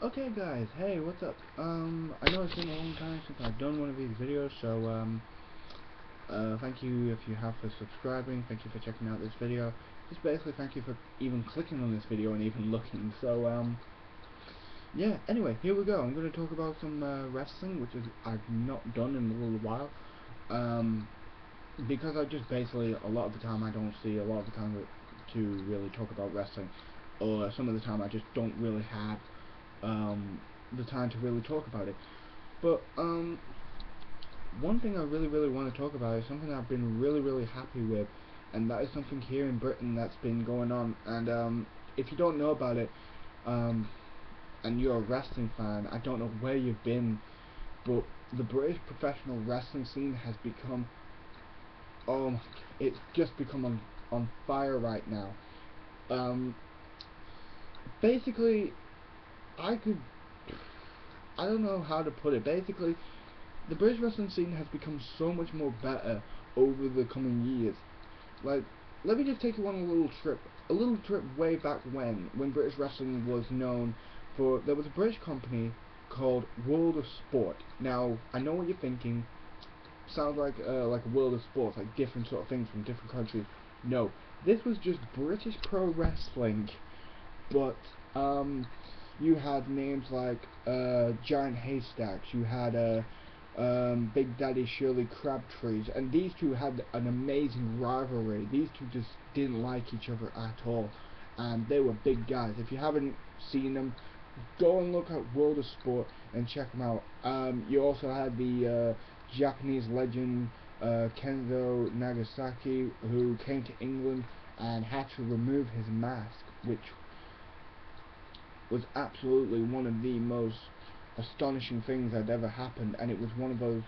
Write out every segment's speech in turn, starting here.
Okay guys, hey, what's up? I know it's been a long time since I've done one of these videos, so thank you if you have for subscribing, thank you for checking out this video. Just basically thank you for even clicking on this video and even looking. So yeah, anyway, here we go. I'm going to talk about some wrestling, which is I've not done in a little while. Because I just basically, a lot of the time I don't see a lot of the time to really talk about wrestling, or some of the time I just don't really have the time to really talk about it. But one thing I really want to talk about is something I've been really happy with, and that is something here in Britain that's been going on. And if you don't know about it, and you're a wrestling fan, I don't know where you've been, but the British professional wrestling scene has become, it's just become on fire right now. Um, Basically, I could, I don't know how to put it. Basically, the British wrestling scene has become so much more better over the coming years. Like, let me just take you on a little trip way back when British wrestling was known for. There was a British company called World of Sport. Now, I know what you're thinking. Sounds like a World of Sports, like different sort of things from different countries. No, this was just British pro wrestling, but you had names like Giant Haystacks, you had Big Daddy Shirley Crabtrees, and these two had an amazing rivalry. These two just didn't like each other at all, and they were big guys. If you haven't seen them, go and look at World of Sport and check them out. You also had the Japanese legend Kenzo Nagasaki, who came to England and had to remove his mask, which was absolutely one of the most astonishing things that ever happened. And it was one of those,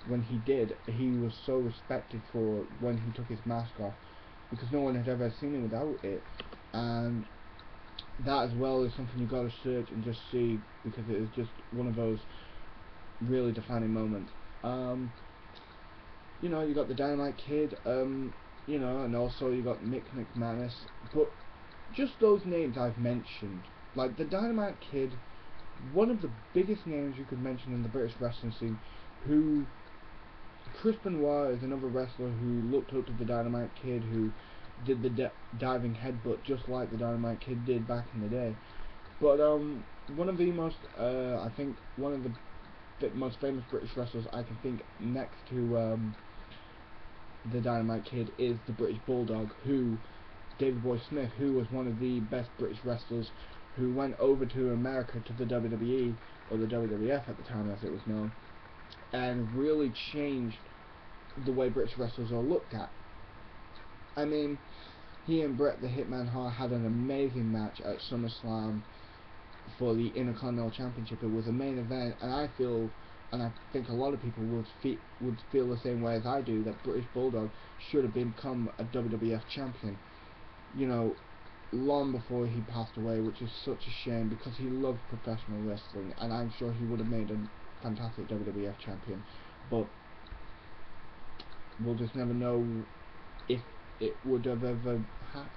when he did, he was so respected for when he took his mask off, because no one had ever seen him without it. And that as well is something you gotta search and just see, because it is just one of those really defining moments. You know, you got the Dynamite Kid, you know, and also you got Mick McManus, but just those names I've mentioned, like the Dynamite Kid, one of the biggest names you could mention in the British wrestling scene, who Chris Benoit is another wrestler who looked up to the Dynamite Kid, who did the diving headbutt just like the Dynamite Kid did back in the day. But one of the most, I think one of the most famous British wrestlers I can think next to the Dynamite Kid is the British Bulldog, who David Boy Smith, who was one of the best British wrestlers, who went over to America to the WWE, or the WWF at the time as it was known, and really changed the way British wrestlers are looked at. I mean, he and Bret the Hitman Hart had an amazing match at SummerSlam for the Intercontinental Championship. It was a main event, and I feel, and I think a lot of people would feel the same way as I do, that British Bulldog should have become a WWF champion, you know, long before he passed away, which is such a shame, because he loved professional wrestling, and I'm sure he would have made a fantastic WWF champion. But we'll just never know if it would have ever happened.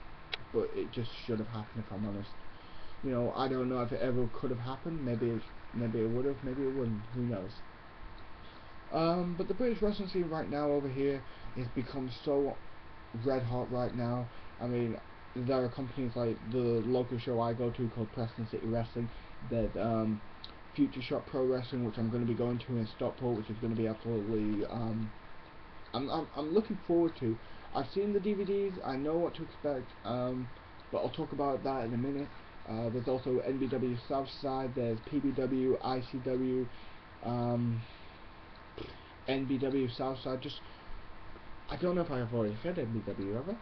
But it just should have happened, if I'm honest. You know, I don't know if it ever could have happened. Maybe it would have, maybe it wouldn't. Who knows? But the British wrestling scene right now over here has become so red hot right now. I mean, there are companies like the local show I go to called Preston City Wrestling. There's Future Shock Pro Wrestling, which I'm going to be going to in Stockport, which is going to be absolutely I'm looking forward to. I've seen the DVDs, I know what to expect, but I'll talk about that in a minute. There's also NBW Southside, there's PBW, ICW, NBW Southside. Just, I don't know if I have already said NBW, have I?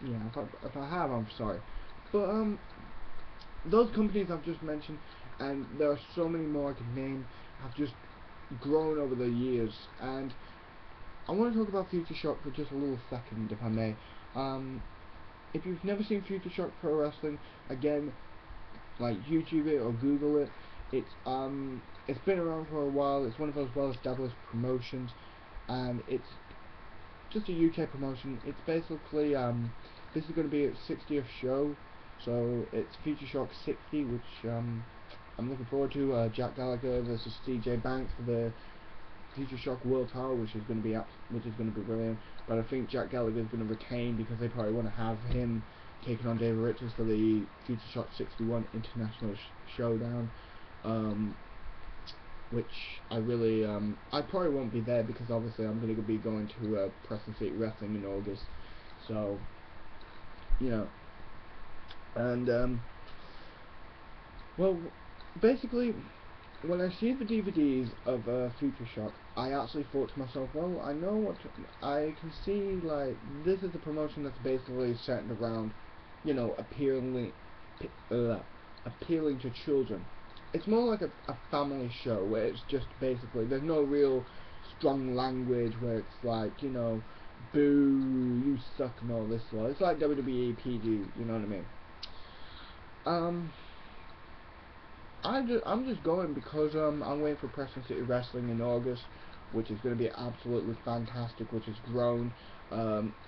Yeah, if I have, I'm sorry. But those companies I've just mentioned, and there are so many more I could name, have just grown over the years. And I want to talk about Future Shock for just a little second, if I may. If you've never seen Future Shock Pro Wrestling, again, like YouTube it or Google it. It's been around for a while. It's one of those well-established promotions, and it's just a UK promotion. It's basically this is going to be its 60th show, so it's Future Shock 60, which I'm looking forward to Jack Gallagher versus CJ Banks for the Future Shock World Title, which is going to be brilliant. But I think Jack Gallagher is going to retain because they probably want to have him taking on David Richards for the Future Shock 61 International Showdown. Which I really, I probably won't be there because obviously I'm going to be going to Preston City Wrestling in August. So, you know, and well, basically, when I see the DVDs of Future Shock, I actually thought to myself, well, I know what I can see. Like, this is a promotion that's basically centered around, you know, appealing to children. It's more like a family show where it's just basically there's no real strong language where it's like, you know, boo, you suck and all this stuff. It's like WWE PG, you know what I mean? I'm just going because I'm waiting for Preston City Wrestling in August, which is going to be absolutely fantastic, which has grown.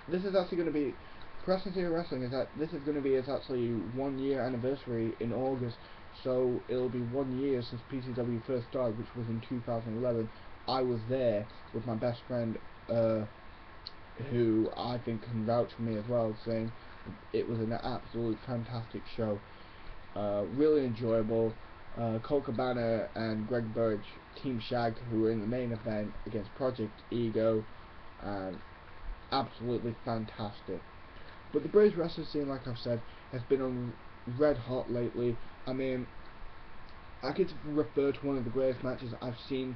This is actually going to be Preston City Wrestling this is going to be its actually 1 year anniversary in August, so it'll be 1 year since PCW first started, which was in 2011. I was there with my best friend, who I think can vouch for me as well, saying it was an absolute fantastic show. Really enjoyable. Colt Cabana and Greg Burge, Team Shag, who were in the main event against Project Ego, and absolutely fantastic. But the British wrestling scene, like I've said, has been on red hot lately. I mean, I could refer to one of the greatest matches I've seen,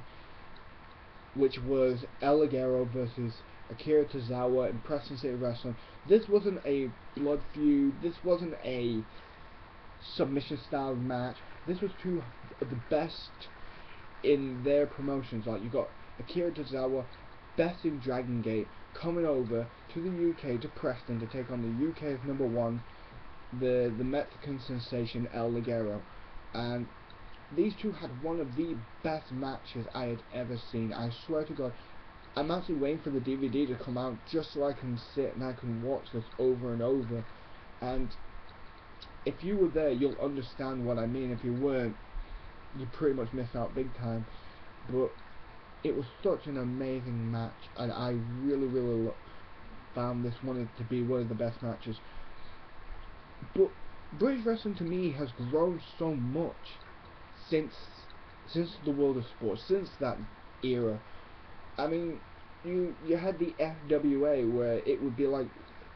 which was El Ligero versus Akira Tozawa in Preston City Wrestling. This wasn't a blood feud. This wasn't a submission style match. This was two of the best in their promotions. Like, you got Akira Tozawa, best in Dragon Gate, coming over to the UK, to Preston, to take on the UK's #1, the Mexican sensation El Ligero. And these two had one of the best matches I had ever seen. I swear to God, I'm actually waiting for the DVD to come out just so I can sit and I can watch this over and over. And if you were there, you'll understand what I mean. If you weren't, you pretty much miss out big time. But it was such an amazing match, and I really found this one to be one of the best matches. But British wrestling to me has grown so much since the world of sports, since that era. I mean, you had the FWA, where it would be like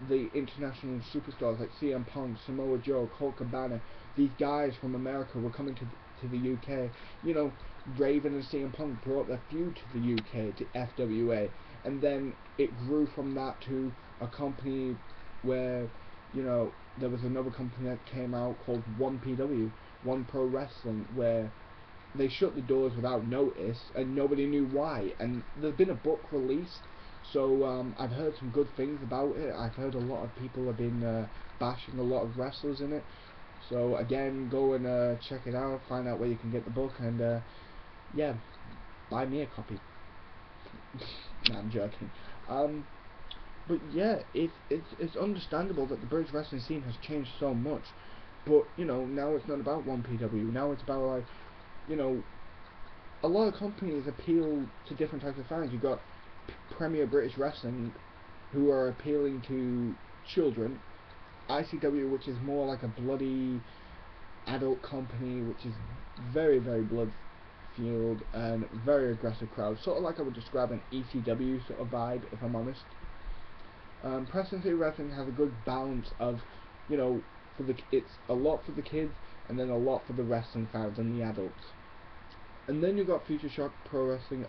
the international superstars like CM Punk, Samoa Joe, Colt Cabana. These guys from America were coming to the UK. You know, Raven and CM Punk brought their feud to the UK, to FWA, and then it grew from that to a company where, you know, there was another company that came out called 1PW, One Pro Wrestling, where they shut the doors without notice and nobody knew why. And there's been a book released, so I've heard some good things about it. I've heard a lot of people have been bashing a lot of wrestlers in it. So again, go and check it out, find out where you can get the book, and yeah, buy me a copy. Nah, I'm joking. But yeah, it's understandable that the British wrestling scene has changed so much. But, you know, now it's not about 1PW. Now it's about, like, you know, a lot of companies appeal to different types of fans. You've got Premier British Wrestling, who are appealing to children. ICW, which is more like a bloody adult company, which is very blood fueled and very aggressive crowd. Sort of like I would describe an ECW sort of vibe, if I'm honest. Preston City Wrestling has a good balance of, you know, it's a lot for the kids and then a lot for the wrestling fans and the adults. And then you got Future Shock Pro Wrestling.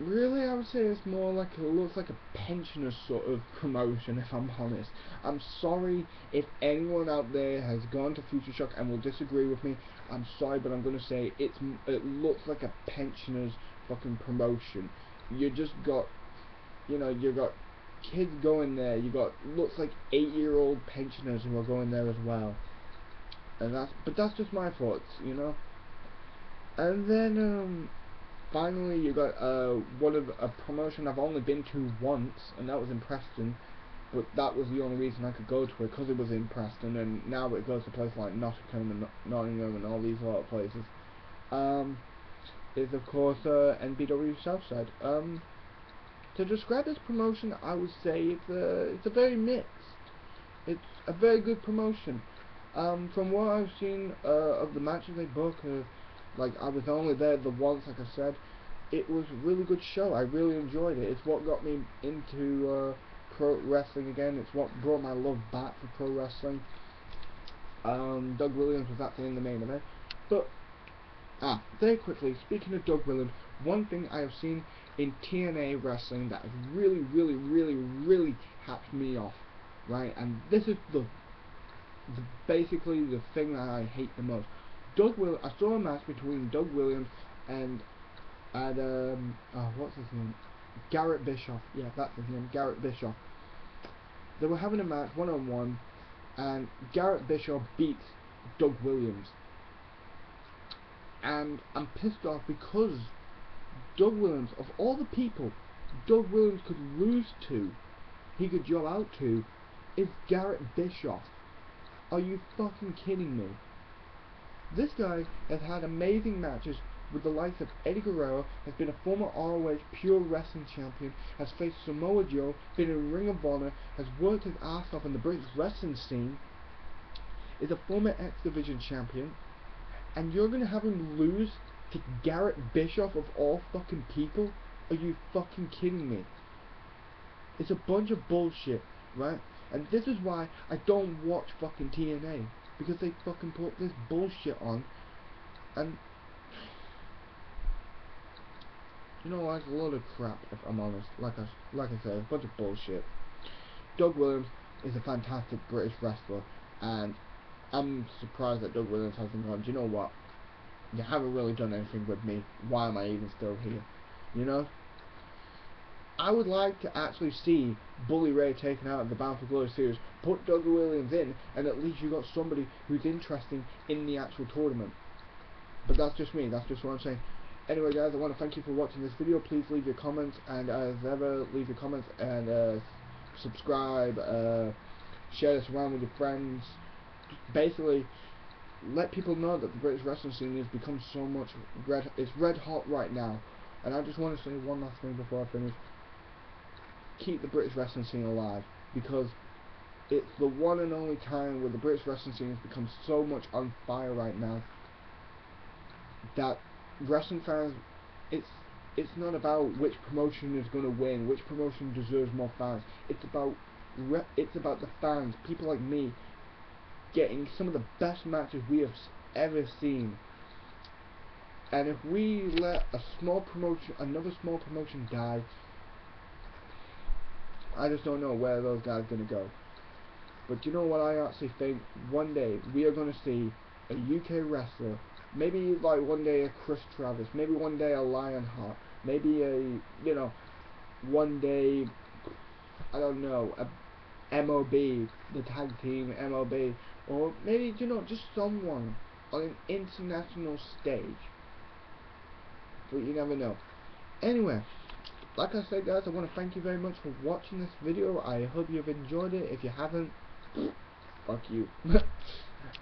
Really, I would say it's more like it looks like a pensioner sort of promotion, if I'm honest. I'm sorry if anyone out there has gone to Future Shock and will disagree with me. I'm sorry, but I'm gonna say it looks like a pensioner's fucking promotion. You just got, you know, you got kids going there. You got looks like 8-year-old pensioners who are going there as well. And that's just my thoughts, you know. And then finally, you got a promotion I've only been to once, and that was in Preston. but that was the only reason I could go to it, because it was in Preston, and now it goes to places like Nottingham and Nottingham and all these lot of places. Is of course NBW Southside. To describe this promotion, I would say it's a very mixed. It's a very good promotion. From what I've seen of the matches they book, like I was only there the once, like I said, it was a really good show. I really enjoyed it. It's what got me into pro wrestling again. It's what brought my love back for pro wrestling. Doug Williams was actually in the main event. But very quickly, speaking of Doug Williams, one thing I have seen in TNA wrestling that has really hacked me off, right? And this is basically the thing that I hate the most. I saw a match between Doug Williams and what's his name? Garrett Bischoff. Yeah, that's his name, Garrett Bischoff. They were having a match one-on-one, and Garrett Bischoff beats Doug Williams. And I'm pissed off because Doug Williams, of all the people Doug Williams could lose to, he could job out to, is Garrett Bischoff. Are you fucking kidding me? This guy has had amazing matches with the likes of Eddie Guerrero, has been a former ROH Pure Wrestling Champion, has faced Samoa Joe, been in Ring of Honor, has worked his ass off in the British wrestling scene, is a former X Division Champion, and you're gonna have him lose to Garrett Bischoff of all fucking people? Are you fucking kidding me? It's a bunch of bullshit, right? And this is why I don't watch fucking TNA, because they fucking put this bullshit on, and you know, like a load of crap, if I'm honest. Like I said, a bunch of bullshit. Doug Williams is a fantastic British wrestler, and I'm surprised that Doug Williams hasn't gone, do you know what? You haven't really done anything with me. Why am I even still here? You know? I would like to actually see Bully Ray taken out of the Bound for Glory series, put Doug Williams in, and at least you got somebody who's interesting in the actual tournament. But that's just me, that's just what I'm saying. Anyway guys, I want to thank you for watching this video. Please leave your comments, and as ever, leave your comments and subscribe, share this around with your friends. Basically, let people know that the British wrestling scene has become so much it's red hot right now. And I just want to say one last thing before I finish. Keep the British wrestling scene alive, because it's the one and only time where the British wrestling scene has become so much on fire right now that wrestling fans, it's not about which promotion is going to win, which promotion deserves more fans. It's about the fans, people like me, getting some of the best matches we have ever seen. And if we let another small promotion die, I just don't know where those guys are going to go. But you know what, I actually think one day we are going to see a UK wrestler, maybe like one day a Chris Travis, maybe one day a Lionheart, maybe one day, I don't know, a MOB, the tag team MOB, or maybe, just someone on an international stage. But you never know. Anyway, like I said guys, I want to thank you very much for watching this video. I hope you've enjoyed it. If you haven't, fuck you.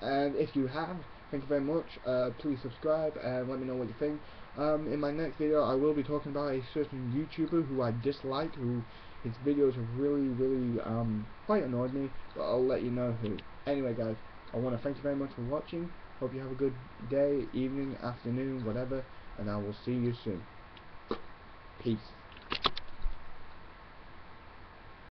And if you have, thank you very much. Please subscribe and let me know what you think. In my next video I will be talking about a certain YouTuber who I dislike, who his videos have really quite annoyed me, but I'll let you know who. Anyway guys, I want to thank you very much for watching. Hope you have a good day, evening, afternoon, whatever, and I will see you soon. Peace.